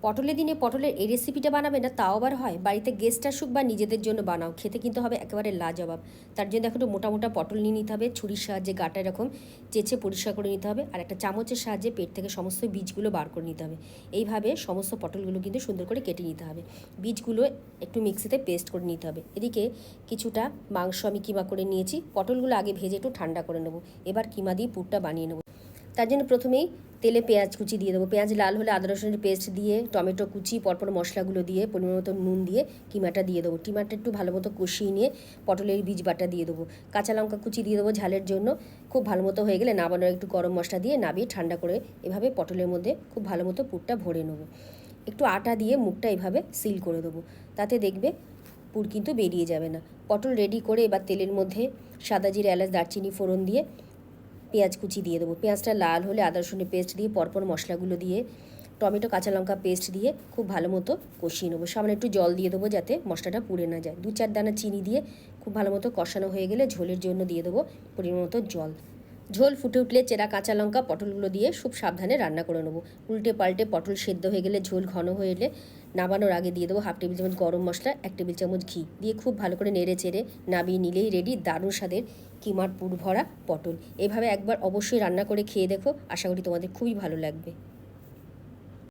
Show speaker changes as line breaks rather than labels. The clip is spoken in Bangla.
পটলের দিনে পটলের এই রেসিপিটা বানাবে না তাও আবার হয়, বাড়িতে গেস্ট আসুক বা নিজেদের জন্য বানাও, খেতে কিন্তু হবে একেবারে লাজবাব। তার জন্য এখন একটু মোটা মোটা পটল নিয়ে নিতে হবে, ছুরির সাহায্যে গাটা এরকম চেঁচে পরিষ্কার করে নিতে হবে, আর একটা চামচের সাহায্যে পেট থেকে সমস্ত বীজগুলো বার করে নিতে হবে। এইভাবে সমস্ত পটলগুলো কিন্তু সুন্দর করে কেটে নিতে হবে, বীজগুলো একটু মিক্সিতে পেস্ট করে নিতে হবে। এদিকে কিছুটা মাংস আমি কিমা করে নিয়েছি, পটলগুলো আগে ভেজে একটু ঠান্ডা করে নেবো, এবার কিমা দিয়ে পুরটা বানিয়ে নেবো। তার জন্য প্রথমেই তেলে পেঁয়াজ কুচি দিয়ে দেবো, পেঁয়াজ লাল হলে আদা রসুনের পেস্ট দিয়ে টমেটো কুচি পরপর মশলাগুলো দিয়ে পরিমাণ মতো নুন দিয়ে কিমাটা দিয়ে দেবো। কিমাটা একটু ভালো মতো কষিয়ে নিয়ে পটলের বীজ বাটা দিয়ে দেবো, কাঁচা লঙ্কা কুচি দিয়ে দেবো ঝালের জন্য। খুব ভালো মতো হয়ে গেলে নামানোর একটু গরম মশলা দিয়ে নাবিয়ে ঠান্ডা করে এভাবে পটলের মধ্যে খুব ভালো মতো পুরটা ভরে নেবো। একটু আটা দিয়ে মুখটা এভাবে সিল করে দেবো, তাতে দেখবে পুর কিন্তু বেরিয়ে যাবে না। পটল রেডি করে এবার তেলের মধ্যে সাদা জিরে এলাচ দারচিনি ফোড়ন দিয়ে পেঁয়াজ কুচি দিয়ে দেবো, পেঁয়াজটা লাল হলে আদা রসুনের পেস্ট দিয়ে পরপর মশলাগুলো দিয়ে টমেটো কাঁচা লঙ্কা পেস্ট দিয়ে খুব ভালো মতো কষিয়ে নেবো। সামনে একটু জল দিয়ে দেবো যাতে মশলাটা পুড়ে না যায়। 2-4 দানা চিনি দিয়ে খুব ভালো মতো কষানো হয়ে গেলে ঝোলের জন্য দিয়ে দেবো পরিমাণ মতো জল। ঝোল ফুটে উঠলে চেরা কাঁচা লঙ্কা পটলগুলো দিয়ে খুব সাবধানে রান্না করে নেবো। উল্টে পাল্টে পটল সেদ্ধ হয়ে গেলে ঝোল ঘন হয়ে এলে নামানোর আগে দিয়ে দেবো 1/2 টেবিল চামচ গরম মশলা, 1 টেবিল চামচ ঘি দিয়ে খুব ভালো করে নেড়ে চেড়ে নামিয়ে নিলেই রেডি দারুণ স্বাদের কিমার পুর ভরা পটল। এভাবে একবার অবশ্যই রান্না করে খেয়ে দেখো, আশা করি তোমাদের খুবই ভালো লাগবে।